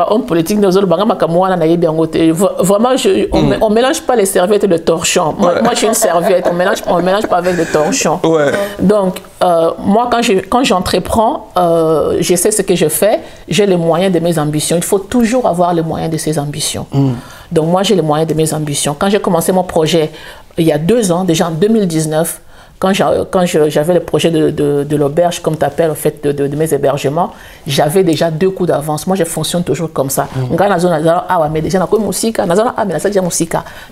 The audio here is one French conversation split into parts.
homme politique, vraiment, on ne mélange pas les serviettes de torchon. Moi, je suis une serviette, on ne mélange pas avec des torchons. Ouais. Donc, moi, quand j'entreprends, je sais ce que je fais, j'ai les moyens de mes ambitions. Il faut toujours avoir les moyens de ses ambitions. Donc, moi, j'ai les moyens de mes ambitions. Quand j'ai commencé mon projet, il y a 2 ans, déjà en 2019, quand j'avais le projet de l'auberge, comme tu appelles, au fait, de mes hébergements, j'avais déjà 2 coups d'avance. Moi, je fonctionne toujours comme ça.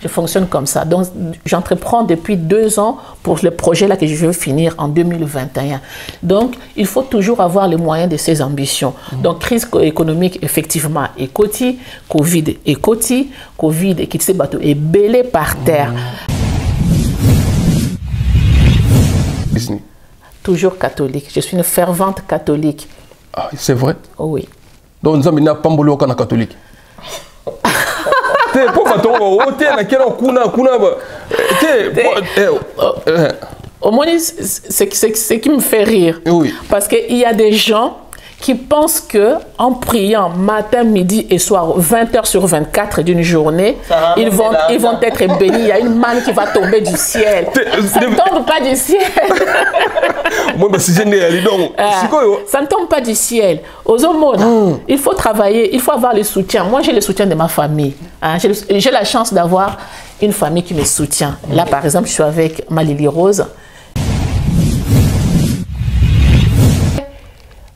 Je fonctionne comme ça. Donc, j'entreprends depuis 2 ans pour le projet là que je veux finir en 2021. Donc, il faut toujours avoir les moyens de ses ambitions. Donc, crise économique, effectivement, et Covid, et Covid, et qui s'est battu, et belé par terre. Toujours catholique. Je suis une fervente catholique. Ah, c'est vrai? Oh, oui. Donc, nous avons pas de catholique. C'est ce qui me fait rire. Oui. Parce qu'il y a des gens qui pensent qu'en priant matin, midi et soir, 20 h sur 24 d'une journée, ils vont être bénis. Il y a une manne qui va tomber du ciel. Ça ne tombe pas du ciel. Ça ne tombe pas du ciel. Aux hommes, il faut travailler, il faut avoir le soutien. Moi, j'ai le soutien de ma famille. Hein. J'ai la chance d'avoir une famille qui me soutient. Là, par exemple, je suis avec Malili Rose.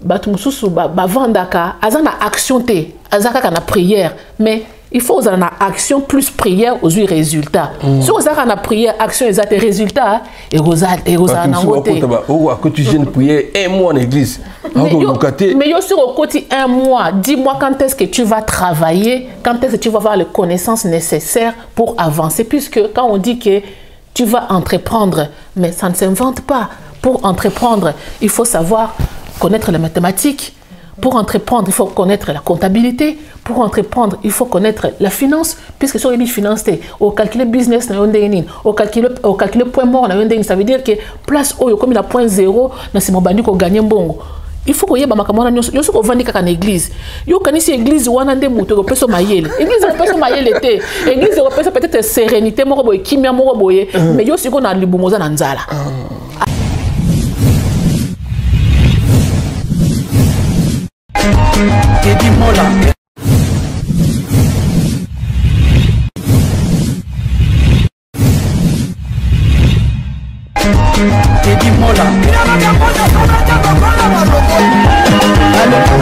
Batumususu bavandaka azana action te azaka kana prière mais il faut aux action plus prière aux résultats si aux na prière action exact résultats et aux nangote que tu gênes prière 1 mois en église mais yo sur au côté 1 mois dis-moi quand est-ce que tu vas travailler, quand est-ce que tu vas avoir les connaissances nécessaires pour avancer, puisque quand on dit que tu vas entreprendre, mais ça ne s'invente pas. Pour entreprendre, il faut savoir connaître les mathématiques. Pour entreprendre, il faut connaître la comptabilité. Pour entreprendre, il faut connaître la finance, puisque sur les finances, au calculer business, au calculer point mort, ça veut dire que place où comme il a point 0, c'est mon bandu qu'on gagne bon. Il faut que y ait yo so vandi kaka na église. Yo kanisi église wana nde muto peso mayele. Église peso mayele te. Église peso peut-être sérénité moko boye, kimia moko boye, mais yo siko na libumoza na nzala. Teddy Mola. Teddy Mola.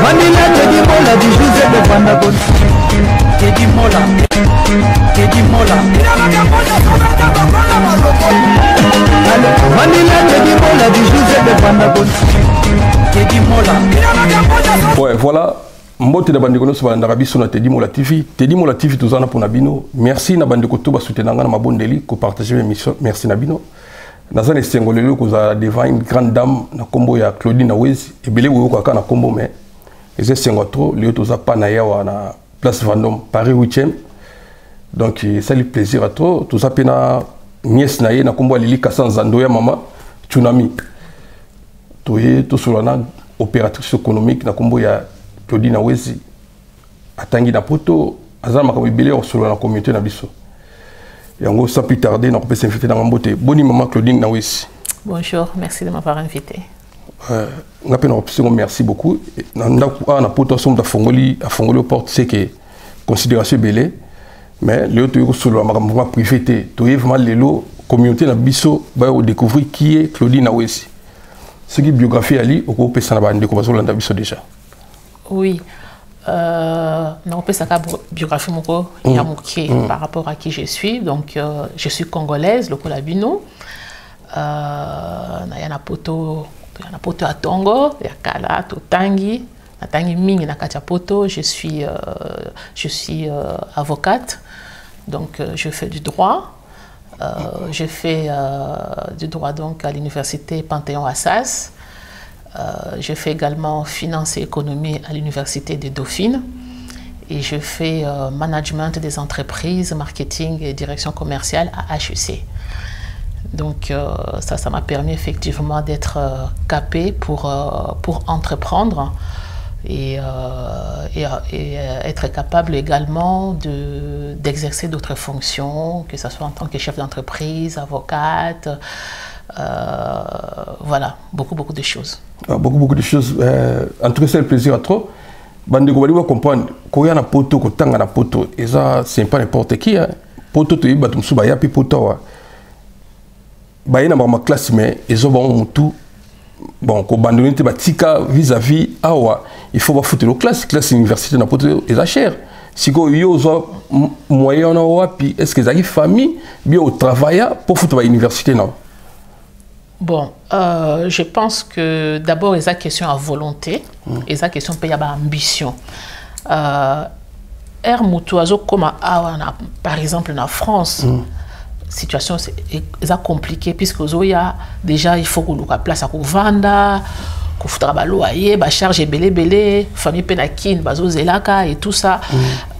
Vanilla Teddy Mola du José de Vandabon. Teddy Mola. Teddy Mola. Vanilla Teddy Mola du José de Vandabon. Teddy Mola. Ouais, voilà. Mbote na bandeko so bandaka biso na Teddy Mola TV. Teddy Mola TV tozana pour Nabino. Merci na bandeko to ba soutenir nga na mabondeli ko partager l'émission. Merci Nabino. Dans un estengolelo ko za devant une grande dame na kombo ya Claudine Awezi et belé wo ko aka na kombo mais les estengo trop le to za pa na yawa na place Vendôme Paris 8e. Donc ça lui plaisir à trop tout ça pena nièce na ye na kombo Lili Kassanzando ya mama Tsunami. Toye to solana opératrice économique na kombo ya Claudine Awezi atangi na poto azama makambo belé o solana na communauté na biso. Yango sans plus tarder, on peut s'inviter dans Mambote. Bonne maman Claudine Nawesi. Bonjour, merci de m'avoir invité. Merci beaucoup. On a potentiel de Fongoli aux portes, c'est que considération belé, mais le autre sur le mouvement privé, tu es vraiment l'élo communauté na biso va découvrir qui est Claudine Nawesi. Ce qui biographie ali au peut s'en avoir découvrir sur biso déjà. Oui. Non, on peut savoir biographie par rapport à qui je suis. Donc, je suis congolaise, le Colabino. Il y a un poto à Tongo, il y a Kala, Totangi, Natangi Ming, Nakatia Poto. Je suis avocate, donc je fais du droit. Je fais du droit donc à l'université Panthéon-Assas. Je fais également finance et économie à l'université de Dauphine et je fais management des entreprises, marketing et direction commerciale à HEC. Donc ça m'a permis effectivement d'être capé pour entreprendre. et être capable également d'exercer d'autres fonctions, que ce soit en tant que chef d'entreprise, avocate, voilà, beaucoup de choses. Beaucoup de choses. En tout cas, c'est le plaisir à trop. Bandeko bali va comprendre ko ya na poto ko tanga na poto eza c'est pas n'importe qui hein. Poto to yiba tumsu ba ya pi poto wa ba yena ba ma classe mais ezo ba mutu bon ko bandoni te batika vis-à-vis awa il faut ba foutre le classe université na poto eza cher siko yo zo moyen na wapi est-ce que za ki famille bien au travail pour foutre ba université non. Bon, je pense que d'abord, il y a une question à volonté, il y a une question de ambition. Comme par exemple en France, la situation est compliquée puisque déjà il faut que la place à vendre, que faut loyer, charge belé, famille penakin, zelaka et tout ça.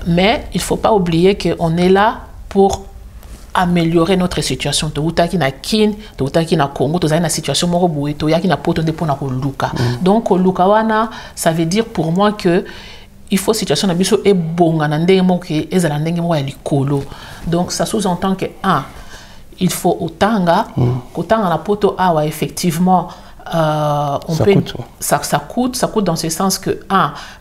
Mais il ne faut pas oublier qu'on est là pour améliorer notre situation. Congo, na situation donc luka ça veut dire pour moi que il faut situation na biso e bonga na ndenge moko ezala ndenge moko ya likolo. Donc ça sous-entend que il faut otanga na poto awa effectivement ça coûte dans ce sens que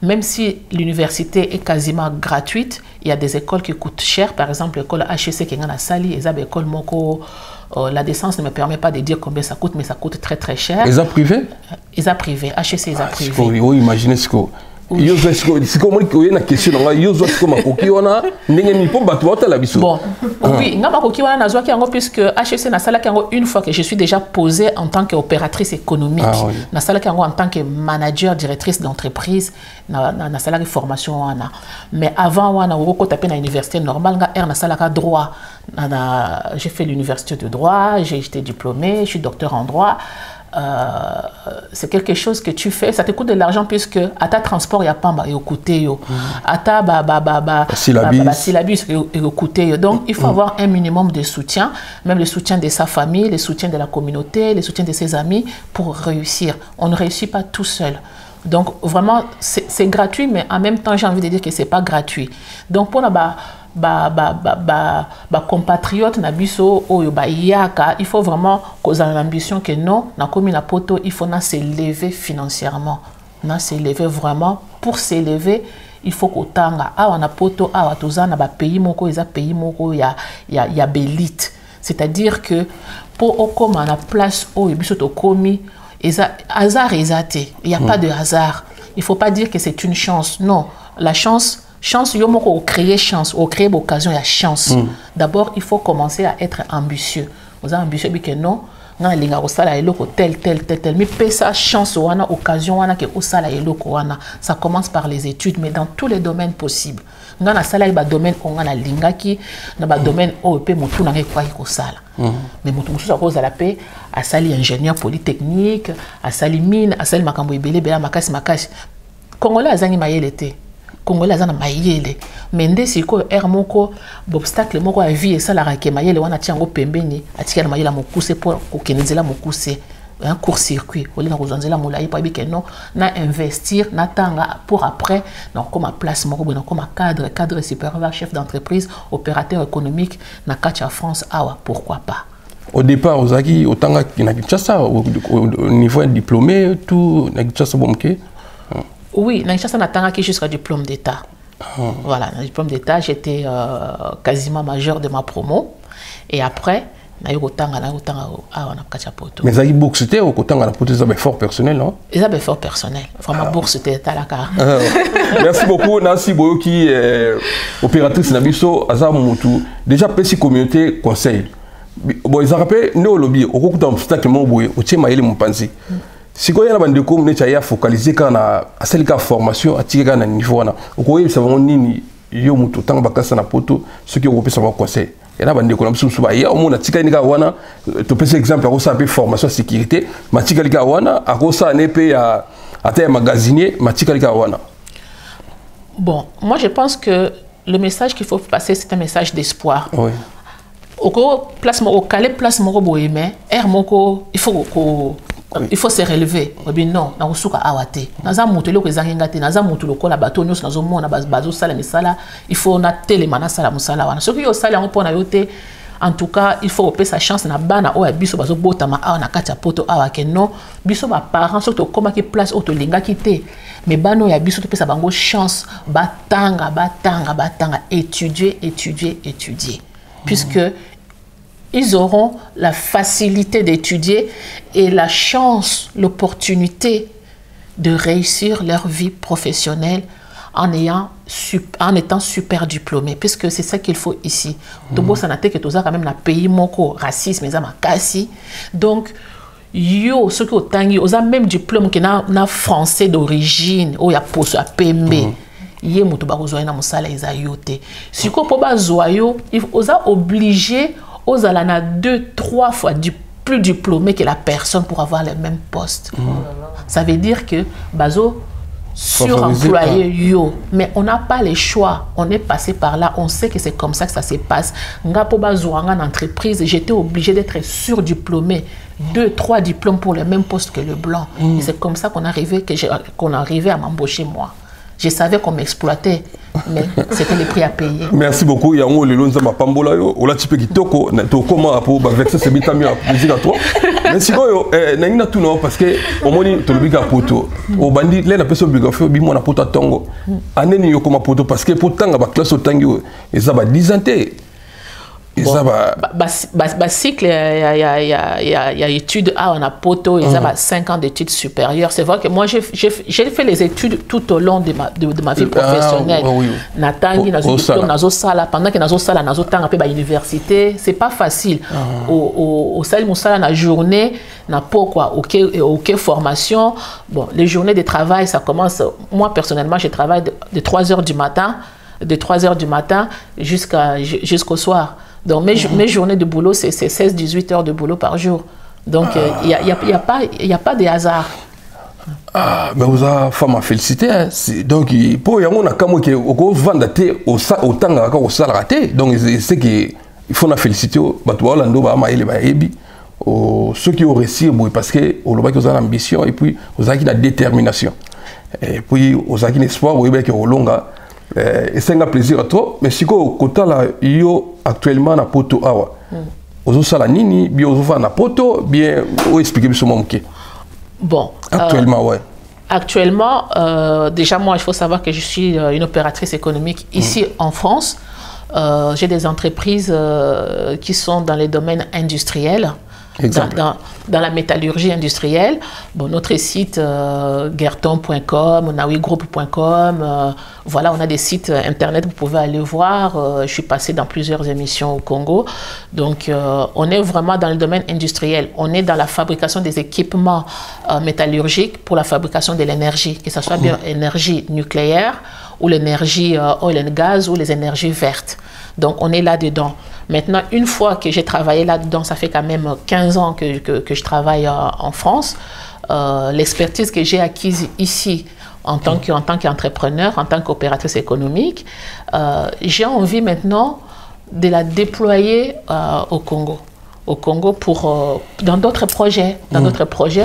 même si l'université est quasiment gratuite, il y a des écoles qui coûtent cher. Par exemple, l'école HEC qui est à Sali, l'école Moko, la décence ne me permet pas de dire combien ça coûte, mais ça coûte très cher. Les privés? Les privés, HEC les privés. Oui, imaginez ce que... C'est comme une question. Bon, oui, puisque HEC une fois que je suis déjà posée en tant qu'opératrice économique, en tant que manager, directrice d'entreprise, na salarié formation. Mais avant, on tapé à l'université normale, droit. J'ai fait l'université de droit, j'ai été diplômée, je suis docteur en droit. C'est quelque chose que tu fais, ça te coûte de l'argent puisque à ta transport il y a pas et au côté à ta syllabus et au côté. Donc il faut avoir un minimum de soutien, même le soutien de sa famille, le soutien de la communauté, le soutien de ses amis pour réussir. On ne réussit pas tout seul. Donc vraiment c'est gratuit, mais en même temps j'ai envie de dire que c'est pas gratuit. Donc pour compatriotes na biso il faut vraiment qu'on ait l'ambition que non na komi na poto il faut s'élever financièrement, s'élever vraiment. Pour s'élever il faut qu'on tanga na poto tozana ba pays moko ya bélite, c'est-à-dire que pour comme na place biso to komi hasard il y a pas de hasard. Il faut pas dire que c'est une chance, non, la chance yo moko créer chance, ou créer occasion, il y a chance. D'abord, il faut commencer à être ambitieux. Vous êtes ambitieux, mais que non, tel. Mais ça chance ou occasion ça commence par les études, mais dans tous les domaines possibles. Dans la salle, il y a domaine on a la lingaki, dans le domaine où peut monter dans quoi il sala. Mais monter sur cause à la paix, à sali ingénieur polytechnique, à sali mine, à sali makambo ibele bela makasi. Congolais azangi mayele. Congolais azana mayele. Mais ndesi ko moko obstacle moko à vie et ça la rake mayele wana tiango pembeni atika na mayela mokuse pour kokenezela mokuse un court circuit oli na kozanzela molai pa bike non na investir na tanga pour après donc comme place moko comme cadre supérieur, chef d'entreprise, opérateur économique na kacha France awa pourquoi pas. Au départ ozaki otanga na Kinshasa au niveau diplômé tout na Kinshasa bomke. Oui, na Kinshasa natanga jusqu'à diplôme d'état. Voilà, le diplôme d'état, j'étais quasiment majeur de ma promo. Et après, mais ça y bourse c'était au côté de la pote, ça effort personnel, non? Ça effort personnel. Vraiment bourse c'était à la carte. Merci beaucoup Nancy Boyoki, opératrice Nabiso Azar Momotu. Déjà petit communauté conseil. Bon ils rappellent nous lobby au cours d'un obstacle mon boy au tient maïle mon pensée. Si vous avez des communautés focalisées quand à celle qui a formation à tirer un niveau là, au cours ça va ni yo mutu tant bakasa na poto ce qui européen ça va conseil. Et là, on a souvent il y a au moins tika nika wana tu peux exemple à ça formation sécurité ma tika nika wana à ça ne peut à terre magasinier ma tika nika wana. Bon, moi je pense que le message qu'il faut passer c'est un message d'espoir. Oui. Au place au calé place moko boyeme air moko il faut il faut se relever. Non, na usuka awate. Naza mutelo ko ezangenga te, naza mutelo ko la bato nyos nazo mona bazo sala misala, il faut na telemana sala musala wana. Ce qui yo sala on pona yote. En tout cas, il faut opérer sa chance na bana o biso bazo botama a na kati ya poto awa ke non biso ba parents surtout koma ki place auto linga kité mais bano ya biso to pesa bango chance batanga étudier puisque ils auront la facilité d'étudier et la chance, l'opportunité de réussir leur vie professionnelle en étant super diplômé, puisque c'est ça qu'il faut ici. Donc, ça n'a été que tout ça quand même, un pays moko racisme, ça m'a cassé. Donc, yo, ce que autant, ils ont même diplôme qui n'a français d'origine, ou ya poste à PMB. Yé mutu ba kozoya na musala eza yote. Si ko po ba zoyo, ils ont obligé aux alana 2-3 fois plus diplômé que la personne pour avoir le même poste. Ça veut dire que bazo suremployé yo, mais on n'a pas le choix, on est passé par là, on sait que c'est comme ça que ça se passe. Nga po bazo en entreprise, j'étais obligé d'être surdiplômé, 2-3 diplômes pour le même poste que le blanc. Et c'est comme ça qu'on arrivait à m'embaucher moi. Je savais qu'on m'exploitait, mais c'était le prix à payer. Merci beaucoup. Yango le lonza mapambola yo, ola tipe kitoko na to comment pour vexer ce bitami à plaisir à toi. Mais sinon yo na ina tout non parce que au moni to lobika poto. Au bandi les na personne biographie bi mo na poto tongo. Aneni yo comme poto parce que pour tanga ba classe otangi yo eza ba 10 ans té. Bon, cycle, il y a études on a poto, il y a 5 ans d'études supérieures. C'est vrai que moi, j'ai fait les études tout au long de ma vie professionnelle. Natangi, nazo sala, pendant que nazo sala, nazo tanga pe ba université, c'est pas facile. Au sali musala na journée, na pourquoi, ok formation. Bon, les journées de travail, ça commence. Moi personnellement, je travaille de 3h du matin, jusqu'au soir. Donc mes journées de boulot, c'est 16-18 heures de boulot par jour. Donc il n'y a pas de hasard. Ah, mais vous avez femme à féliciter. Hein. Donc pour y avoir au vendre au temps au salarié. Donc c'est qu'il faut la féliciter. Ceux qui ont réussi parce que vous avez l'ambition et puis vous avez la détermination. Et puis vous avez l'espoir, vous avez longa. Et c'est un plaisir à toi. Mais si vous avez actuellement na poto awa, vous avez la nini, bien vous avez na poto, bien vous expliquez ce moment. Bon. Actuellement, ouais. Actuellement, déjà moi, il faut savoir que je suis une opératrice économique ici en France. J'ai des entreprises qui sont dans les domaines industriels. Dans la métallurgie industrielle. Bon, notre site gerton.com, nawigroup.com, voilà, on a des sites internet, vous pouvez aller voir. Je suis passée dans plusieurs émissions au Congo. Donc, on est vraiment dans le domaine industriel. On est dans la fabrication des équipements métallurgiques pour la fabrication de l'énergie, que ce soit bien l'énergie nucléaire ou l'énergie oil and gas ou les énergies vertes. Donc, on est là-dedans. Maintenant, une fois que j'ai travaillé là-dedans, ça fait quand même 15 ans que je travaille en France. L'expertise que j'ai acquise ici en tant qu'entrepreneur, en tant qu'opératrice économique, j'ai envie maintenant de la déployer au Congo. Au Congo dans d'autres projets,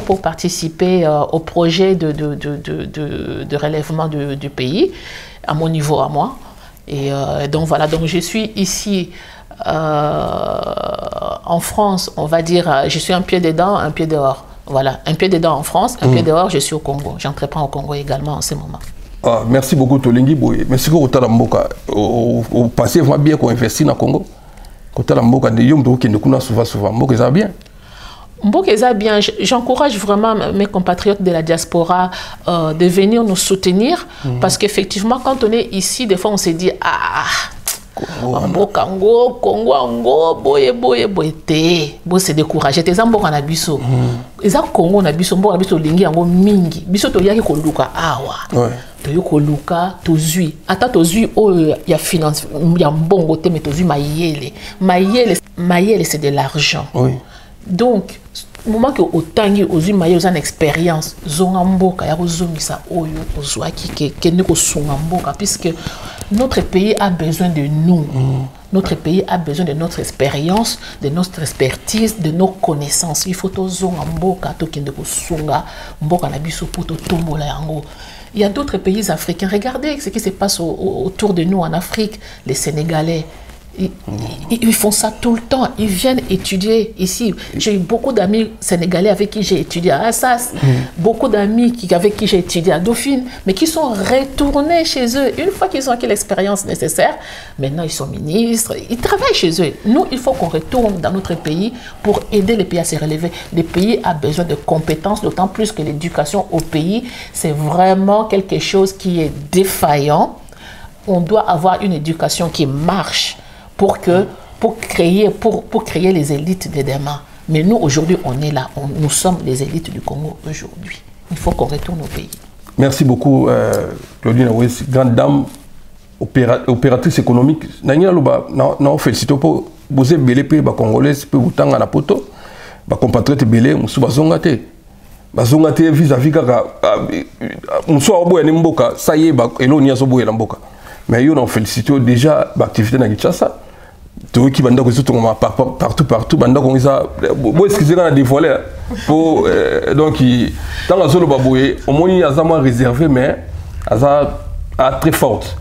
pour participer au projet de relèvement du pays, à mon niveau, à moi. Et donc voilà, donc je suis ici en France, on va dire, je suis un pied dedans, un pied dehors. Voilà, un pied dedans en France, un pied dehors, je suis au Congo. J'entreprends au Congo également en ce moment. Ah, merci beaucoup, Tolingi Boye. Merci beaucoup, Talamboka. Au passé, vraiment bien qu'on investit dans le Congo. Talamboka, souvent. Mboka, ça bien. Mboka, bien. J'encourage vraiment mes compatriotes de la diaspora de venir nous soutenir. Parce qu'effectivement, quand on est ici, des fois, on se dit, Congo, boye, c'est découragé. Tes amboka na biso. Eza Congo na biso, mboka biso lingi yango mingi. Biso to yaki ko luka awa. To yoko luka to zui. Ata to zui ya finance ya mbongo te mais to zui mayele. Mayele c'est de l'argent. Oui. Donc au moment que otangi ozui mayele une expérience zonga mboka ya kozongisa oyo ozwaki ke ne ko sunga mboka puisque notre pays a besoin de nous. Notre pays a besoin de notre expérience, de notre expertise, de nos connaissances. Il faut que mboka tokende kosunga mboka na biso poto tombola yango. Il y a d'autres pays africains. Regardez ce qui se passe autour de nous en Afrique. Les Sénégalais, ils font ça tout le temps. Ils viennent étudier ici. J'ai eu beaucoup d'amis sénégalais avec qui j'ai étudié à Assas. Beaucoup d'amis avec qui j'ai étudié à Dauphine, mais qui sont retournés chez eux. Une fois qu'ils ont acquis l'expérience nécessaire, maintenant ils sont ministres. Ils travaillent chez eux. Nous, il faut qu'on retourne dans notre pays pour aider les pays à se relever. Le pays a besoin de compétences, d'autant plus que l'éducation au pays, c'est vraiment quelque chose qui est défaillant. On doit avoir une éducation qui marche pour créer les élites de demain. Mais nous, aujourd'hui, on est là. Nous sommes les élites du Congo aujourd'hui. Il faut qu'on retourne au pays. Merci beaucoup, Claudine Awesi, grande dame, opératrice économique. Nous félicitons pour vous aider les Congolais, pour vous tendre à la poto, pour compatriotes belé, nous sommes bazongate. Bazongate vis-à-vis nous sommes au Mboka, ça y est, elonia sobo Mboka. Mais nous félicitons déjà l'activité dans Kinshasa. Tout qui banda partout banda comme ça bon excusez moi dévoiler pour donc dans la zone baboué au moins il y a vraiment réservé mais ça très forte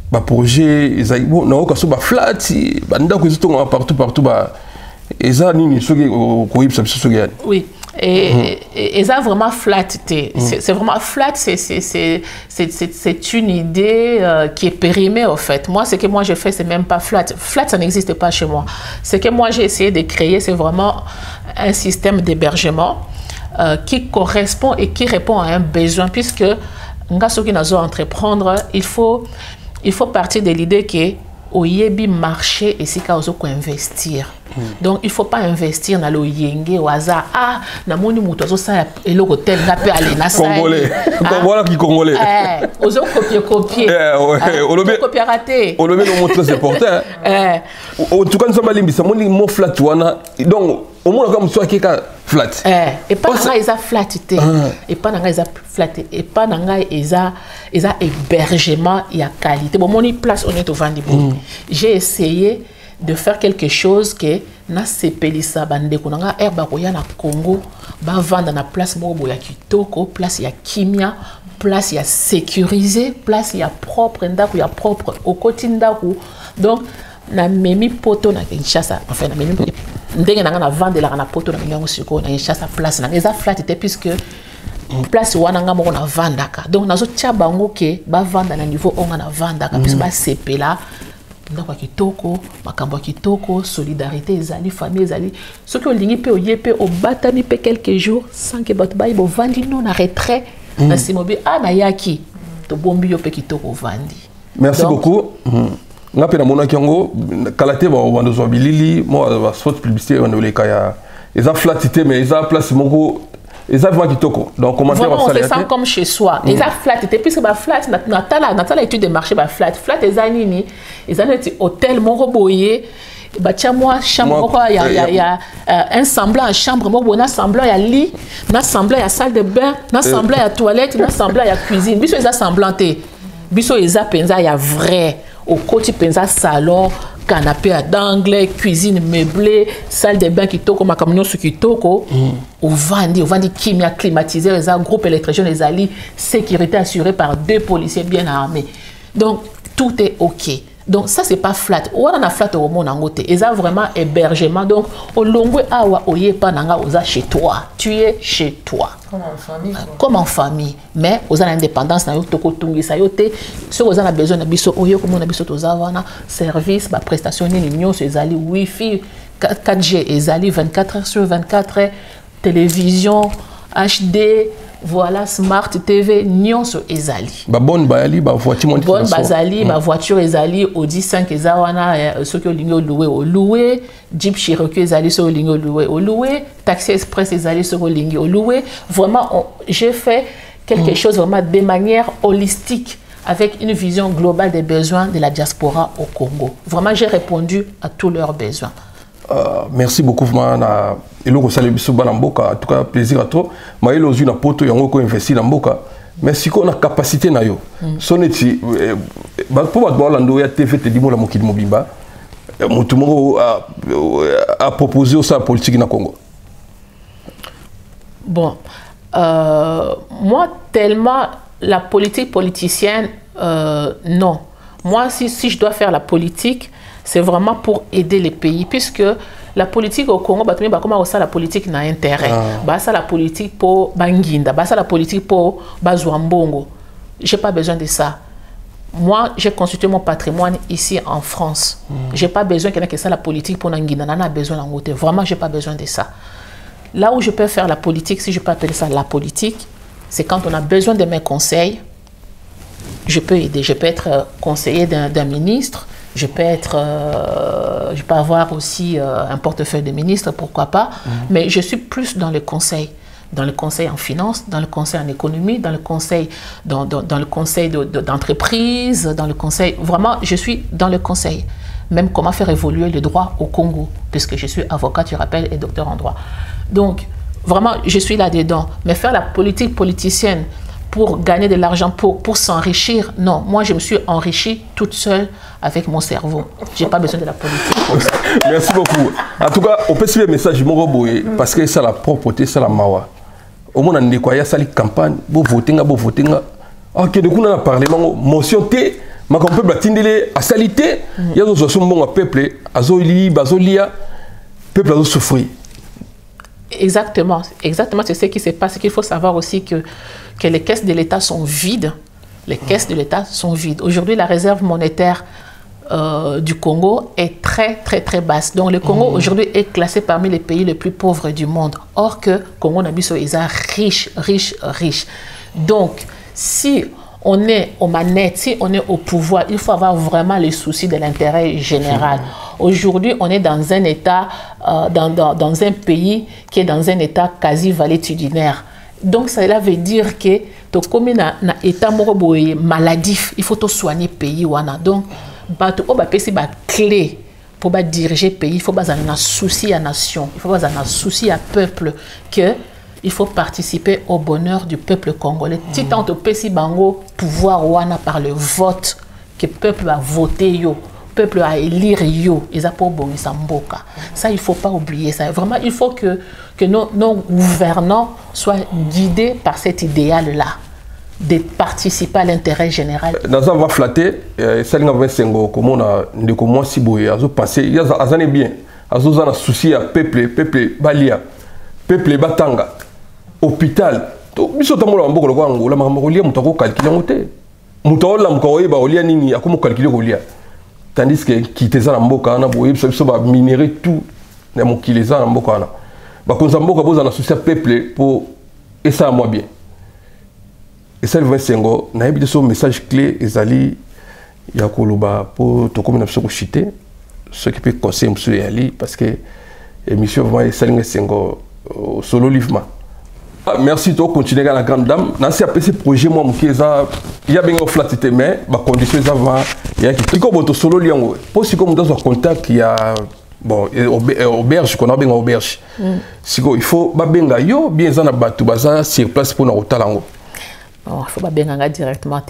ba projet ils bon non que ça ba flat banda comme ça partout ba et ça ni ce que oui. Et ça vraiment flatté. C'est vraiment flat, c'est une idée qui est périmée en fait. Moi, ce que moi j'ai fait, c'est même pas flat. Flat, ça n'existe pas chez moi. Ce que moi j'ai essayé de créer, c'est vraiment un système d'hébergement qui correspond et qui répond à un besoin. Puisque, ceux qui nous entreprendre, il faut partir de l'idée que au yebi marché et si ka ozoko investir. Donc il faut pas investir dans le yenge au hasard. Ah, na moni muto zo sa eloko tel na pe aller na sa. Congolais. Voilà qui congolais. Ozo copier. On copier raté. On le met dans mon très important. En tout cas nous sommes limbi ça moni mo flat wana. Donc au moins comme soit qui flat. Et pas nga isa flatité. Et pas nga isa flatté. Et pas nga isa hébergement il y a qualité. Bon moni place on est au vendre. J'ai essayé de faire quelque chose que na sepelisa bande ko nga herba ko ya na Congo ba vendre na place moko ya kitoko, place ya kimia, place ya sécurisé, place ya propre ndako ya propre au quotidien. Donc na memi poto na Kinshasa enfin na memi ndenge na vendre la na poto na ngango siko na Kinshasa place na eza flatité puisque place wana nga moko na vandaka. Donc nazo tia bango ke ba vendre na niveau on na vandaka puisque ba sepela ndako kitoko makambo kitoko solidarité ezali famille ezali ce que olingi pe oyepe obatami pe quelques jours sans que bato ba ibo vandi non na retrait na simobi na yaki to bombi yo pe kitoko vandi. Merci beaucoup. Nga pe na mona kiango kalate ba wandozo bilili mo ba spot publicité on le kaya eza flatité mais eza place moko eza vraiment kitoko. Donc comment faire on se sent comme chez soi. Eza flatité puisque ba flat na étude de marché ba flat eza nini eza neti hôtel moko boye ba tia moi chambre il y a un semblant chambre moko na semblant ya lit na semblant ya salle de bain na semblant ya toilette na semblant ya cuisine biso eza semblanté biso eza penza ya vrai au côté penza salon canapé d'angle cuisine meublée salle de bain kitoko makamno su kitoko au vandi kimia climatisé les groupe électrogène les alliés sécurité assurée par 2 policiers bien armés. Donc tout est OK. Donc ça c'est pas flat. On a flat au monde en côté. Et ça vraiment hébergement. Donc au longue awa oye pas nanga oza chez toi. Tu es chez toi. Comme en famille. Comme en famille. Mais aux indépendance na yo toko tungi sa yo te. Ce aux a besoin na biso oyo comme na biso toza wana service ba prestation ni nyonso ezali wifi 4G ezali 24 heures sur 24 heures télévision HD. Voilà, Smart TV, nyonso ezali. Ba bonne bayali, ba voiture monte. Bonne bazali, ba voiture ezali, Audi 5 ezawana, ceux qui ont loué, Jeep Cherokee ezali, ceux qui ont loué, Taxi Express ezali, ceux qui ont loué. Vraiment, j'ai fait quelque chose vraiment de manière holistique, avec une vision globale des besoins de la diaspora au Congo. Vraiment, j'ai répondu à tous leurs besoins. Merci beaucoup et le en tout cas plaisir à toi. Mais il a poto yango ko investi dans mboka mais si on a capacité na yo soneti pour ba lando ya TV te dimo la mokili mobimba mutu moko a proposé sa politique na Congo. Bon, moi tellement la politique politicienne non. Moi si je dois faire la politique, c'est vraiment pour aider les pays, puisque la politique au Congo, comment ça la politique n'a intérêt. Ça la politique pour Banginda, ça la politique pour Bazouambongo. J'ai pas besoin de ça. Moi, j'ai consulté mon patrimoine ici en France. J'ai pas besoin qu'il y ait que ça la politique pour Nanguinda. On a besoin d'en côté. Vraiment, j'ai pas besoin de ça. Là où je peux faire la politique, si je peux appeler ça la politique, c'est quand on a besoin de mes conseils. Je peux aider. Je peux être conseiller d'un ministre. Je peux avoir aussi un portefeuille de ministre, pourquoi pas. Mais je suis plus dans le conseil en finance, dans le conseil en économie, dans le conseil d'entreprise, dans le conseil. Vraiment, je suis dans le conseil. Même comment faire évoluer le droit au Congo, puisque je suis avocat, tu rappelles, et docteur en droit. Donc, vraiment, je suis là-dedans. Mais faire la politique politicienne pour gagner de l'argent, pour s'enrichir, non. Moi, je me suis enrichie toute seule avec mon cerveau. Je n'ai pas besoin de la politique. Merci beaucoup. En tout cas, on peut suivre le message de mon parce que c'est la propreté, c'est la mawa. Au moins, on a quoi, il y a une campagne, vous votez. Ok, donc on a parlé, motion T, mais on peut battre à salité. Il y a des gens qui sont peuple, azoli, bazolia, peuple a souffrir. Exactement, c'est ce qui se passe. Il faut savoir aussi que les caisses de l'État sont vides. Les caisses de l'État sont vides. Aujourd'hui, la réserve monétaire du Congo est très, très, très basse. Donc, le Congo, aujourd'hui, est classé parmi les pays les plus pauvres du monde. Or que Congo Nabiso est riche, riche, riche. Donc, si on est aux manettes, si on est au pouvoir, il faut avoir vraiment les soucis de l'intérêt général. Aujourd'hui, on est dans un état, dans un pays qui est dans un état quasi valétudinaire. Donc, cela veut dire que comme un état maladif, il faut soigner le pays. Donc, il faut avoir une clé pour diriger le pays. Il faut avoir un souci à la nation, il faut avoir un souci à peuple que il faut participer au bonheur du peuple congolais. Si tant au pays bango pouvoir ouana par le vote que le peuple a voté yo, peuple a élire yo, ils a pas bon samboka. Ça il faut pas oublier ça. Vraiment il faut que nos gouvernants soient guidés par cet idéal là, de participer à l'intérêt général. Dans un va flatter, ça n'a pas sengo comme on a de comment si boy azo passer, il y a azane bien, azo zana souci à peuple balia, peuple batanga. Hôpital biso tamola mboko lo kwangu la makolia mutako calculer ngote mutola mkoye ba olia nini akomo calculer kolia tandis que kiteza na mboka na boye biso ba minérer tout na mokileza na mboka na ba konza mboka boza na souci peuple pour et ça moi bien et ça le 25 na yebi so message clé ezali ya koloba pour to comme na biso ko chiter ce qui peut conseiller monsieur Ali parce que émission vraiment ça le 25 solo livement. Merci toi continuer à la grande dame. Dans ce projet moi il y a bien au flat mais ba conditions avant il y a qui comme solo liango pour si comme dans un contact il y a bon auberge qu'on a bien auberge. Si il faut ba benga yo bien za na batu baza sur place pour na otalango. Non, il faut pas benga directement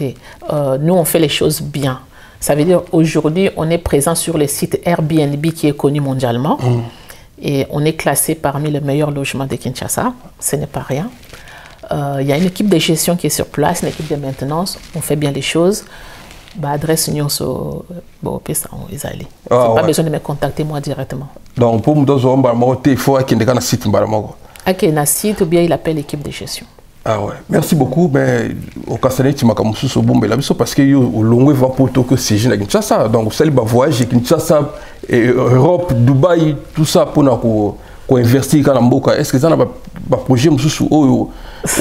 nous on fait les choses bien. Ça veut dire aujourd'hui on est présent sur le site Airbnb qui est connu mondialement. Et on est classé parmi les meilleurs logements de Kinshasa. Ce n'est pas rien. Il y a une équipe de gestion qui est sur place, une équipe de maintenance. On fait bien les choses. Adresse nous sur Isali. Pas besoin de me contacter moi directement. Donc pour me donner il faut qu'il y ait un site. Un site ou bien il appelle l'équipe de gestion. Ah ouais, merci beaucoup. Mais au Castanet, tu m'as comme sous bombe parce que au long va pour que c'est jeune à Kinshasa. Donc vous allez voyager Kinshasa, Europe, Dubaï, tout ça pour nous investir dans Mboka. Est-ce que ça n'a pas projet sous au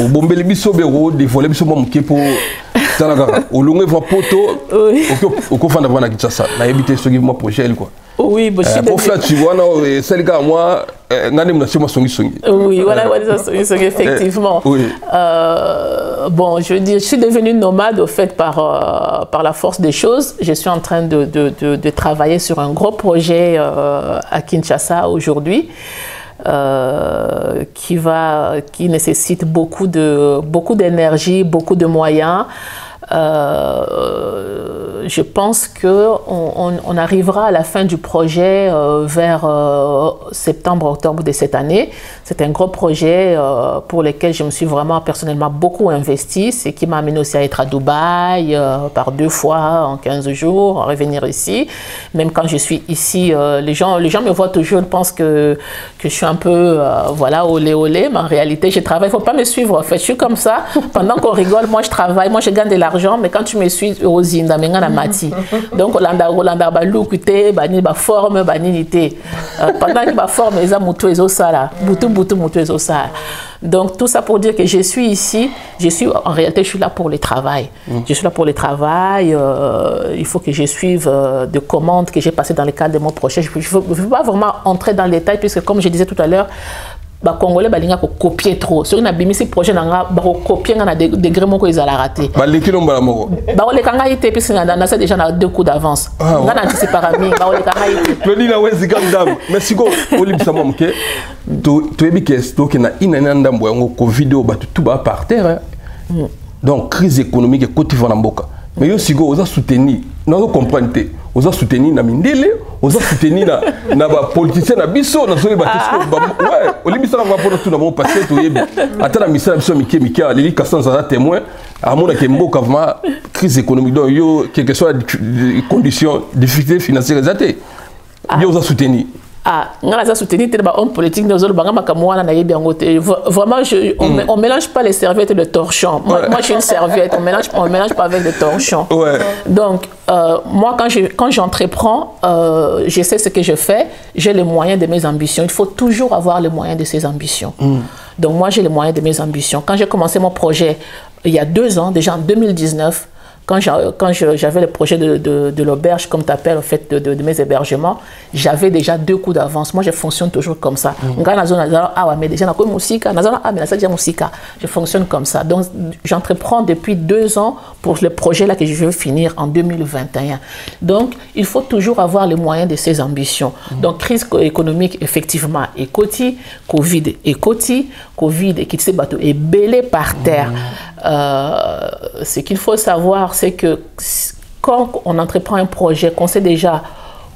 bombe les biso béro des volets biso bombe qui pour au long va poto au confond d'avoir na Kinshasa. Na éviter ce qui moi projet quoi. Oui, pour faire tu vois c'est le gars moi oui, voilà, effectivement. Oui. Bon, je veux dire, je suis devenue nomade au fait par la force des choses. Je suis en train de travailler sur un gros projet à Kinshasa aujourd'hui. qui nécessite beaucoup d'énergie, beaucoup de moyens. Je pense qu'on arrivera à la fin du projet vers septembre-octobre de cette année. C'est un gros projet pour lequel je me suis vraiment personnellement beaucoup investi. C'est qui m'a amené aussi à être à Dubaï par 2 fois en 15 jours, à revenir ici. Même quand je suis ici, les gens me voient toujours, pensent que je suis un peu, voilà, olé olé. Mais en réalité, je travaille. Il ne faut pas me suivre. En fait, je suis comme ça. Pendant qu'on rigole, moi je travaille, moi je gagne de l'argent. Mais quand tu me suis aux Indes, mati. Donc, Olanda balukute, bani ba forme, bani nité. Pendant que ba forme, ils ont moutou et osala, moutou et osala. Donc, tout ça pour dire que je suis ici, en réalité, je suis là pour le travail. Je suis là pour le travail. Il faut que je suive des commandes que j'ai passées dans le cadre de mon projet. Je ne veux pas vraiment entrer dans les détails, puisque, comme je disais tout à l'heure, les Congolais ont copié trop. Si on a mis ce projet, on a copié des degrés qui ont raté. Les Kangaï étaient déjà 2 coups d'avance. On a anticipé par ami. Merci beaucoup. Donc, crise économique est côté Vanamboka. Mais yo sigo oza soutenir, non comprendre, oza soutenir na mindele, oza soutenir na ba politicien na biso na soye ba ouais, olibisa na rapport tout na mon passé to yebi. Ata na misala biso mike ali kasan za témoin, à mon que mboka vraiment crise économique donc yo quelles que soient les conditions difficultés financières zaté. Yo oza soutenir. Vraiment, on mélange pas les serviettes de torchon. Moi, je suis une serviette, on mélange pas avec le torchon. Ouais. Donc, moi, quand j'entreprends, je sais ce que je fais, j'ai les moyens de mes ambitions. Il faut toujours avoir les moyens de ses ambitions. Donc, moi, j'ai les moyens de mes ambitions. Quand j'ai commencé mon projet, il y a 2 ans, déjà en 2019, quand j'avais le projet de l'auberge, comme tu appelles, en fait, de mes hébergements, j'avais déjà 2 coups d'avance. Moi, je fonctionne toujours comme ça. Je fonctionne comme ça. Donc, j'entreprends depuis 2 ans pour le projet là que je veux finir en 2021. Donc, il faut toujours avoir les moyens de ses ambitions. Donc, crise économique, effectivement, est côté, Covid est côté, Covid est belé par terre. Ce qu'il faut savoir, c'est que quand on entreprend un projet, qu'on sait déjà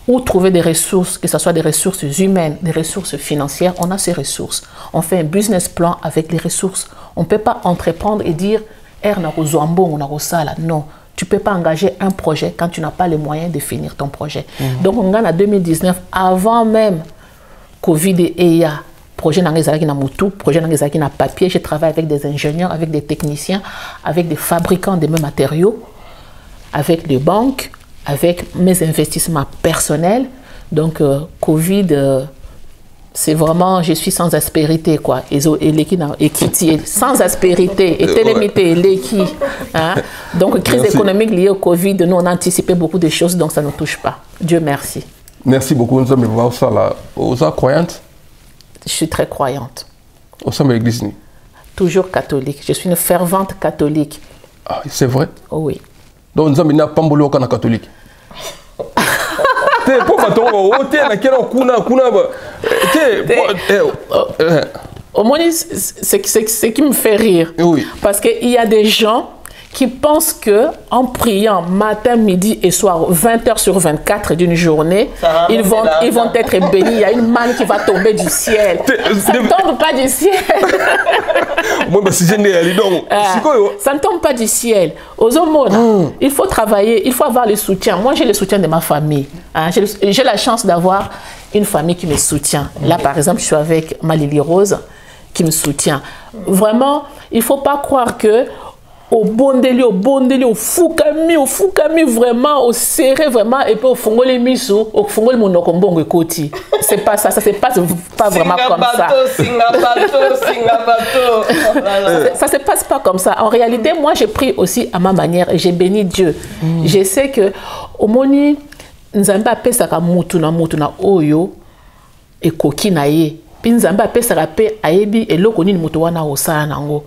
où trouver des ressources, que ce soit des ressources humaines, des ressources financières, on a ces ressources. On fait un business plan avec les ressources. On ne peut pas entreprendre et dire « Non, tu ne peux pas engager un projet quand tu n'as pas les moyens de finir ton projet. Donc, on gagne en 2019, avant même Covid et EIA, projet n'angezaki na mutu, projet n'angezaki na papier. Je travaille avec des ingénieurs, avec des techniciens, avec des fabricants de mes matériaux, avec des banques, avec mes investissements personnels. Donc, Covid, c'est vraiment, je suis sans aspérité, quoi. Et sans aspérité, et télémité, l'équi. Donc, crise économique liée au Covid, nous, on a anticipé beaucoup de choses, donc ça ne nous touche pas. Dieu merci. Merci beaucoup. Nous sommes croyantes. Je suis très croyante. Au sein de l'église? Toujours catholique. Je suis une fervente catholique. Ah, c'est vrai? Oui. Donc, nous avons pas de catholique. Au moins, c'est ce qui me fait rire. Oui. Parce qu'il y a des gens qui pensent qu'en priant matin, midi et soir, 20 heures sur 24 d'une journée, ils vont être bénis. Il y a une manne qui va tomber du ciel. Ça ne tombe pas du ciel. Ça ne tombe pas du ciel. Aux hommes, il faut travailler, il faut avoir le soutien. Moi, j'ai le soutien de ma famille. J'ai la chance d'avoir une famille qui me soutient. Là, par exemple, je suis avec ma Lily Rose qui me soutient. Vraiment, il ne faut pas croire que au bondeli, au foukami, vraiment, au serré, vraiment, et puis au fongoli miso, au fongoli monokombongo koti. C'est pas ça, ça se passe pas vraiment comme ça. Ça se passe pas comme ça. En réalité, moi, j'ai pris aussi à ma manière et j'ai béni Dieu. Je sais que, au moni, nzamba pesaka mutuna oyo, et koki na ye. Puis nzamba pesaka pe ayebi, et loko nini mutu wana osala nango.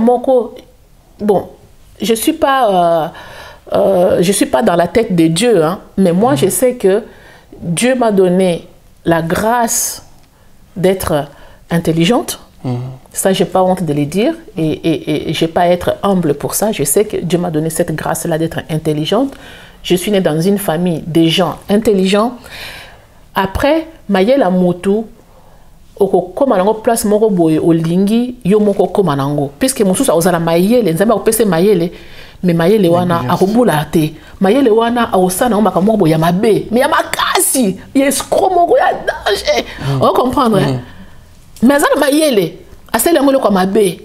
Moko, bon, je ne suis pas dans la tête de Dieu, hein, mais moi je sais que Dieu m'a donné la grâce d'être intelligente. Ça, je n'ai pas honte de le dire et je n'ai pas à être humble pour ça. Je sais que Dieu m'a donné cette grâce-là d'être intelligente. Je suis née dans une famille des gens intelligents. Après, maye la moto, comme on place moko boye au lingi, yo moko comme anango. Puisque mon sous a osala mayele, nzamba opese mayele, mais mayele wana a robula te. Mayele wana a osana on baka moko ya mabe, mais ya makasi, ya escroc moko ya danger. On comprendre. Mais ça mayele, asele ngolo kwa mabe.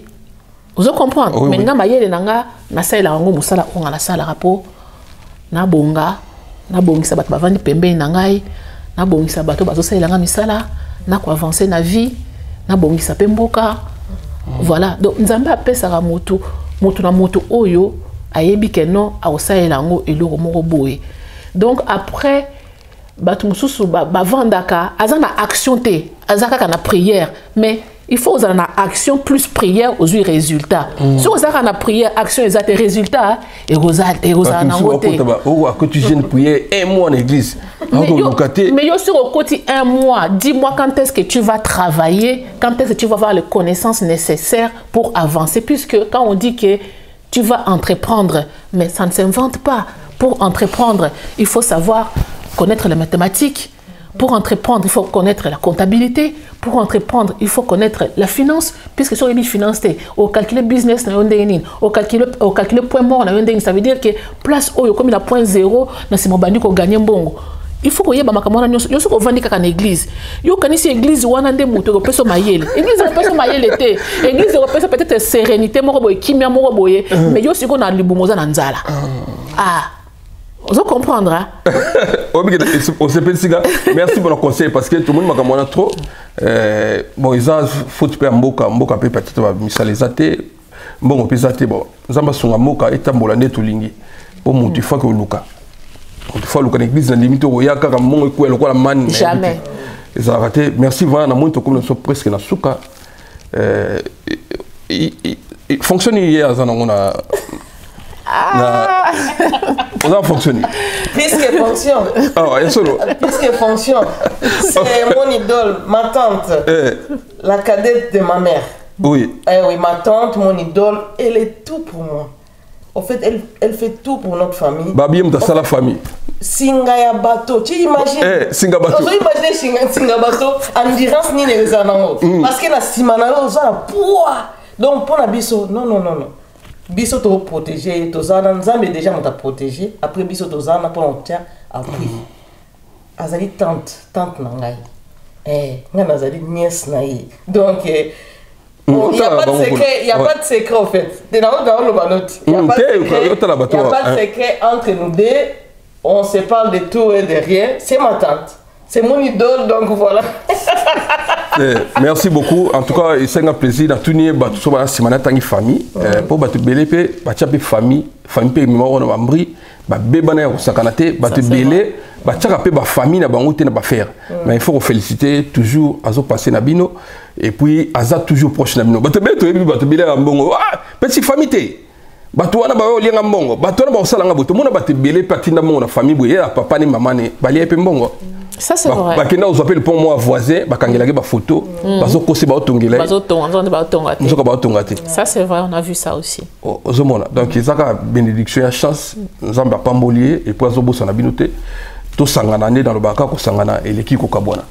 Vous comprendre. Mais nga mayele nanga na sala ngo musala onga na sala rapo. Na bonga, na bongisa bato bavandi pembeni na ngai, na bongisa bato bazosalelanga misala, na ko avancer na vie, na bongisa pe mboka. Voilà. Donc nzambe apesaka motu, motu na motu oyo ayebi ke non aosalela ngo eloko moko boye. Donc après bato mususu bavandaka azana action te, azaka na prière, mais il faut avoir une action plus prière aux résultats. Si vous avez une prière, action et des résultats, et vous avez que tu gênes prier un mois en église. Mais sur au côté un mois, dis-moi quand est-ce que tu vas travailler, quand est-ce que tu vas avoir les connaissances nécessaires pour avancer. Puisque quand on dit que tu vas entreprendre, mais ça ne s'invente pas. Pour entreprendre, il faut savoir connaître les mathématiques. Pour entreprendre, il faut connaître la comptabilité. Pour entreprendre, il faut connaître la finance. Puisque sur les finances, au calculer business, au calculer point mort, ça veut dire que place où comme il a point zéro, c'est mon bandit qui gagne un bon. Il faut qu'il y ait des gens qui vendent dans l'église. Il y a une église où on a des moutons qui sont maillés. L'église est peut-être sérénité, mais il y a aussi qu'on a le boumoza nanzala. Ah. Vous comprendre, hein? Merci pour le conseil parce que tout le monde m'a trop. Bon, il faut que mboka peut peut-être misalizate. Bon, on peut zate bon. Zamba songa mboka etambola neto lingi. Bon, mon tu fois que luka. On te fois luka l'église na limite o yaka ka mongo ko eloko la man. Jamais. Ils ont raté. Merci vraiment na monto comme nous sommes presque na suka. Il fonctionne hier à Zanangona. On a fonctionné. Puisque fonctionne. Puisque fonctionne. C'est mon idole, ma tante, la cadette de ma mère. Oui. Oui, ma tante, mon idole, elle est tout pour moi. En fait, elle fait tout pour notre famille. Babiem dans la famille. Singaya bateau. Tu imagines? Singa bateau. Tu imagines Singa bateau, endurance ni les anangos. Parce que la simanalo, ça a poids. Donc, pour la biso, non. Biso to protéger, tozana nzambe déjà m'a protégé. Après biso tozana pour on tient appui. Azali tante nangai. Nga nazali nièce naï. Donc il n'y a pas de secret, il y a pas de secret en fait. Il n'y a pas de secret entre nous deux. On se parle de tout et de rien. C'est ma tante. C'est mon idole, donc voilà. Merci beaucoup. En tout cas, c'est un plaisir de tenir la famille. Pour battre belé, battre famille, famille mémoire de membri, bébana au sakanate, battre belé, battre famille na bangote na faire. Mais il faut féliciter toujours azo passer na bino et puis aza toujours proche na bino. Battre belé à bongo. Ah, petite famille té. Bato wana ba lianga mbongo, bato wana ba osala nga boto, mona battre belé patinda mbongo na famille boye ya papa ni maman ne, ba lié pe mbongo. Ça c'est vrai. Bakenda vous appelle pour moi voisin, bakangela ba photo, bazo kosi ba otongela. Ça c'est vrai, on a vu ça aussi. Ozomona. Donc izaka bénédiction ya chance, nzamba pambolier et puis azobo sana binoté. To sangana né dans le baka ko sangana eleki ko kabona.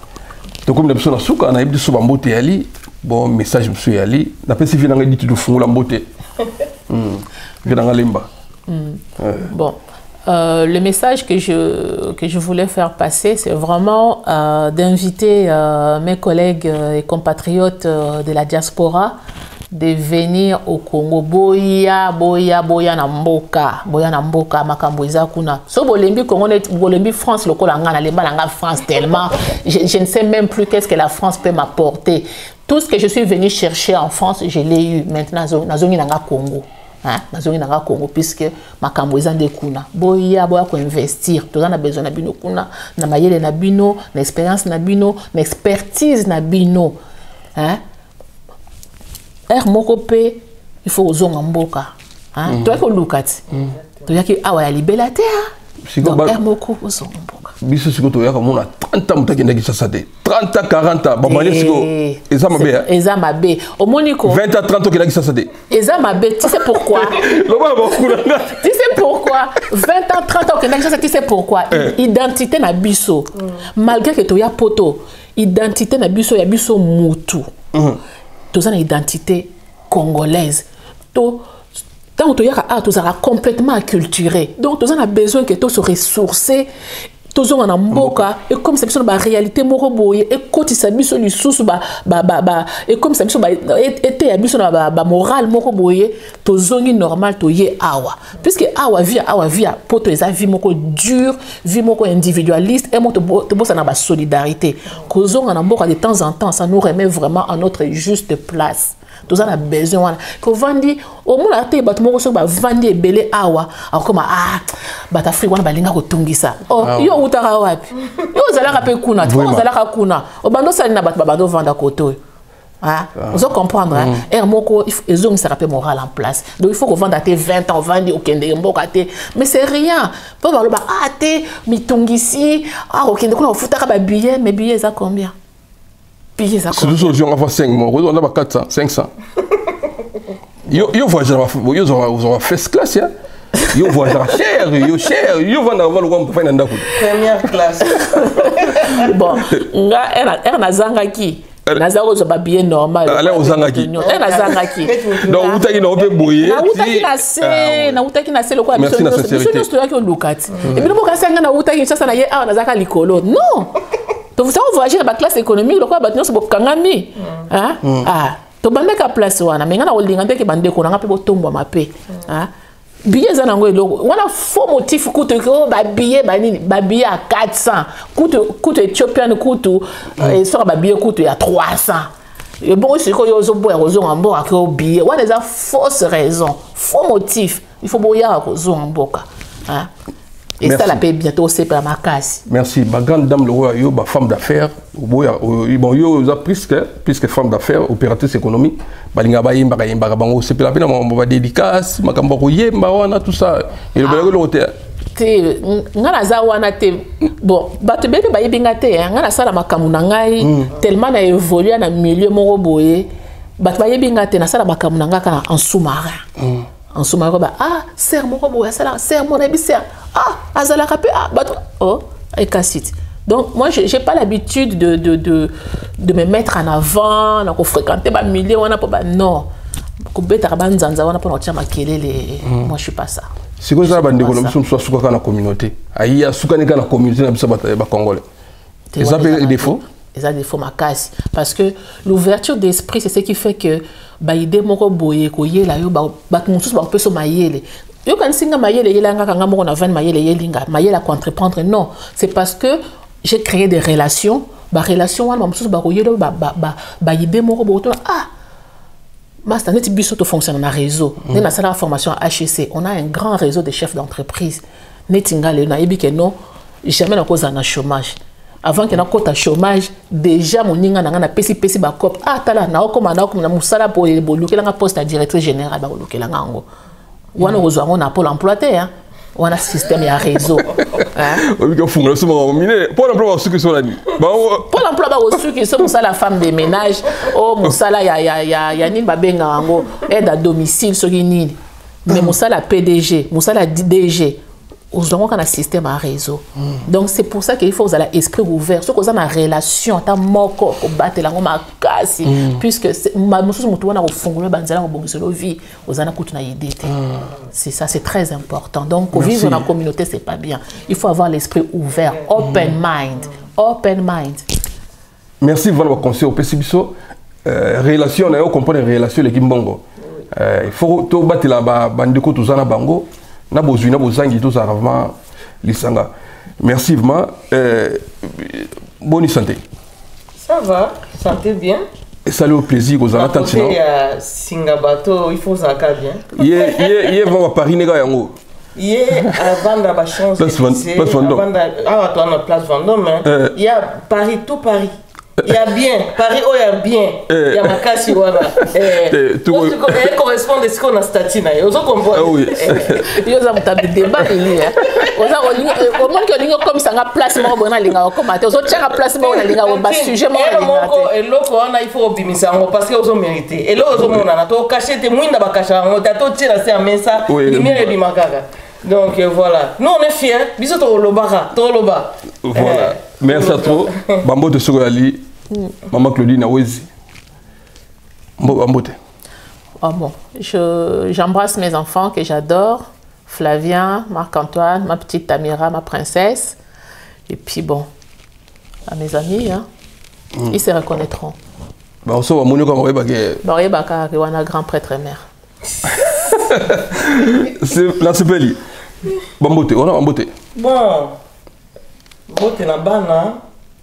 To comme na biso na suka na yebdi so ba mbote yali, bon message biso yali, na pesi vina nga ditu fungula mbote. Vina nga lemba. Bon. Le message que je voulais faire passer, c'est vraiment d'inviter mes collègues et compatriotes de la diaspora de venir au Congo. Boya na mboka makambo eza kuna. So bolembi Congo bolembi France lokola ngana lemba nga France tellement je ne sais même plus qu'est-ce que la France peut m'apporter. Tout ce que je suis venu chercher en France, je l'ai eu. Maintenant nazongi nanga Congo. Nazongi nanga Congo puisque makambo ezande kuna boya ko investir to na besoin na bino kuna na mayele na bino na expérience na bino na expertise na bino moko pe il faut ozonga mboka to ko lukati to yaki awa ya libela te donc moko ozonga mboka biso siko to yaka mona 30 ans mutaki ndaki sasa te 30 ans 40 ans bamane siko eza mabe eza mabe omoniko 20 ans 30 ans ki ndaki sasa te eza mabe tu sais pourquoi tu sais pourquoi 20 ans 30 ans ki ndaki sasa tu sais pourquoi identité na biso malgré que to ya poto identité na biso ya biso mutu toza na identité congolaise to tant que tu as complètement acculturé. Donc, tu as besoin que tu sois ressourcé. Tu as mboka et comme ça, la réalité moroboye et quand tu s'habilles sur le sous et comme ça, et habillé moral moroboye, tu as normal, tu es awa. Puisque awa via pour tes vie moko dur, vie moko individualiste et moi tu bosses dans la solidarité. Cause on a mboka de temps en temps, ça nous remet vraiment à notre juste place. Tout ça a besoin que vandi au moins la tête batmo so ba vandi ebele awa akoma bata free wana balinga ko tungisa yo utaka wapi yo zalaka pe kuna tu zalaka kuna obando sali na bat babando vanda koto vous comprendre moko ezong ça rappelle moral en place donc il faut qu'on vende à tes 20 ans vandi okende mboka te mais c'est rien pas ba te mitungisi okende kuna ofutaka ba billet mais billet ça combien. C'est nous aujourd'hui on va 5 mois, on a 400, 500. Yo voyage on va first class ya. Yo voyage cher, yo vendre avant le roi pour faire ndako. Première classe. Bon, nga nazangaki. Nazaro zo ba bien normal. Allez ozangaki. Nazangaki. Donc utaki na ope boyer. Na utaki na se le quoi merci na sincérité. Nous stoya ki olukati. Et puis mo kasanga na utaki ça na ye nazaka likolo. Non. Donc, vous savez, voyager dans la classe économique, le quoi, c'est pour Kangami. Tu bandes à place, mais on a olingante qui bande qu'on a peu tombe ma paix. Billet zanango on a faux motif coûte billet à 400 coûte éthiopien coûte et sera billet coûte à 300. Et bon c'est que yozo boya rozo ambo akio billet. On a des fausses raisons, faux motifs. Il faut boya rozo amboka. Et merci. Ça la paye bientôt c'est par ma casse. Merci. Ma grande dame, le roi, yo, femme d'affaires, bon, yo, puisque femme d'affaires, opératrice économique, balinga bayimba bango, c'est la peine, on va dédicace, ma cambo yemba wana tout ça. Et le bel hôtel. Ngana za wana te bon bato bebe bayebinga te ngana sala makamu na ngai tellement na évoluer na milieu moko boye bato bayebinga te na sala makamu na ngaka en sous-marin. En sous-marin, serre mon robot, serre mon émissaire. Azala rapé, et cassite. Donc, moi, je n'ai pas l'habitude de me mettre en avant, de fréquenter ma milieu, non. Moi, je ne suis pas ça. C'est quoi ça, la communauté? Il y a la communauté congolais. Et ça, c'est des défauts? Ça des fois ma casse parce que l'ouverture d'esprit c'est ce qui fait que baïdé moko boye ko yela yo ba mususu ba peso mayele yo kan singa mayele yela nga kanga moko na van mayele yelinga mayela contre-prendre non c'est parce que j'ai créé des relations relations wana mususu ba ko yelo baïdé moko boto master net biso to fonctionne na réseau na sala formation à HEC on a un grand réseau de chefs d'entreprise netinga le na ebi que non jamais na cause na chômage. Avant qu'il y ait un chômage, déjà, mon ninga n'a pas pesi ba cop. Tala na okoma na musala pour le boluke la poste à directrice générale ba boluke la ngango. Wana ozo on a pôle emploi hein. On a système et un réseau. Oui, que fou, Pôle emploi ceux qui sont là. Pôle emploi ba ceux qui sont la femme de ménage, musala ya ni ba benga ngango aide à domicile so nini. Mais musala PDG, musala DG. Nous avons un système à réseau. Donc c'est pour ça qu'il faut avoir l'esprit ouvert. Ce qu'on a une relation, ta moko, ko battre la ngoma kasi, puisque mususu mutu wana ko fungula banzala ko bongisolo vie, ozana kutu na idée. C'est ça, c'est très important. Donc vivre dans la communauté c'est pas bien. Il faut avoir l'esprit ouvert, open mind, open mind. Merci pour votre conseil au PCBiso. Relation, on a compris les relations les Kimbongo. Il faut to battre la bandeko tuzana bango. Na bozangi tout ça vraiment lisanga. Merci vraiment. Bonne santé. Ça va, santé bien. Et salut au plaisir aux amateurs. Il y a Singabato, il faut ça bien. Hier va Paris nega yango. Hier avant la chance. Place Vendôme. Ah toi notre place Vendôme. Il y a Paris tout Paris. Il y a bien. Paris, il y a bien. Il y a ma casse, voilà. Elle correspond à ce qu'on a statut. Vous comprenez? Oui. Vous avez des débats. Vous avez comme ça, la place, vous avez la place, vous avez la sujet. Il faut optimiser parce que vous avez mérité. Et là, vous avez caché des mouines, vous avez caché un message. Donc voilà, nous on est fiers. Bisous Toloba. Voilà, merci à toi. Bambo de Sogoali, Maman Claudine Awezi. Bambote. Oh bon, j'embrasse mes enfants que j'adore. Flavien, Marc-Antoine, ma petite Tamira, ma princesse. Et puis bon, à mes amis, hein, ils se reconnaîtront. Bah on se voit mon comme Baka, on a grand prêtre et mère. C'est la sepeli. Bambote, on a Bambote. Bon, Bote na bana,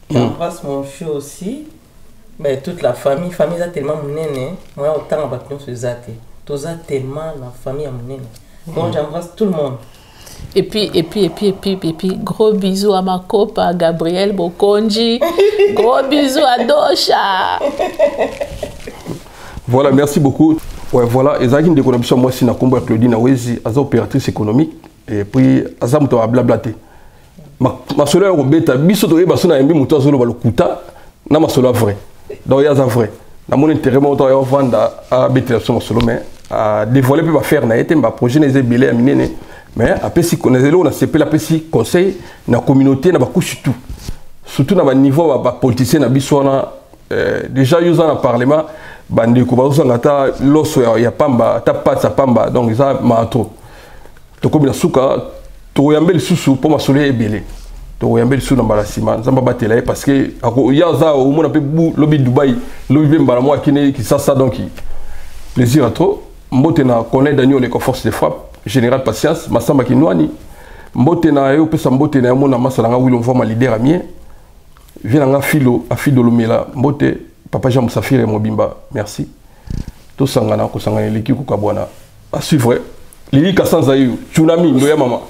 j'embrasse mon fils aussi. Mais toute la famille a tellement monene. Moi, autant de gens se zate. Tous a tellement la famille a monene. Donc j'embrasse tout le monde. Et puis, gros bisous à ma copaine, à Gabriel Bokonji. Gros bisous à Dosha. Voilà, merci beaucoup. Ouais, voilà, Ezaki de connexion moi si na combat Claudine Awezi, as opératrice économique et puis azam to blablaté. Ma solo ya robeta biso to yeba sona yembi muto azolo balokuta na ma solo vrai. Donc ya za vrai. Na mon intérêt mo to ya vanda a betela so solo mais a dévoiler peut pas faire na été ma projet les belé a minene mais après si connaissez on a CP la petit conseil na communauté na ba couche tout. Surtout na ba niveau ba politicien na biso na déjà usant na parlement bandi ko bazo ngata loso ya pamba ta pat sa pamba donc ça mato to ko bina suka to yambeli susu pour ma soleil ebele to yambeli susu na balasima nzamba batela parce que ya za au mona pe bu lobi Dubaï lobi mbala moi qui ça donc plaisir à trop mbote na connaît Daniel les forces de frappe général patience masamba kinwani mbote na yo pesa mbote na mona masala nga wilo mvoma leader amien vient nga filo afido lumela mbote Papa Jean Moussafir et Mobimba, merci. Tout sangana, ko sangana leki ko kabwana. À suivre. Lili Kassanzayu, tsunami, ndoya maman.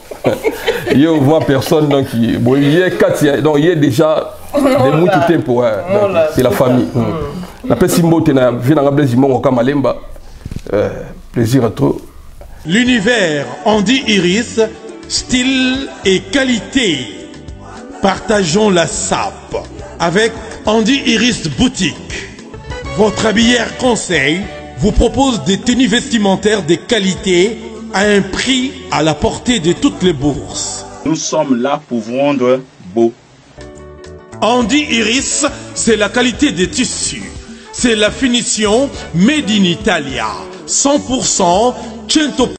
Il y a voit personne donc bon il y a 4 donc il y a déjà des mots tout tempo c'est la famille. La pessimbo tena vina ngabezi mongo kama lemba. Plaisir à trop. L'univers Andy Iris, style et qualité. Partageons la sape avec Andy Iris Boutique. Votre habillère conseil vous propose des tenues vestimentaires de qualité à un prix à la portée de toutes les bourses. Nous sommes là pour vendre beau. Andy Iris, c'est la qualité des tissus. C'est la finition Made in Italia. 100% 100%.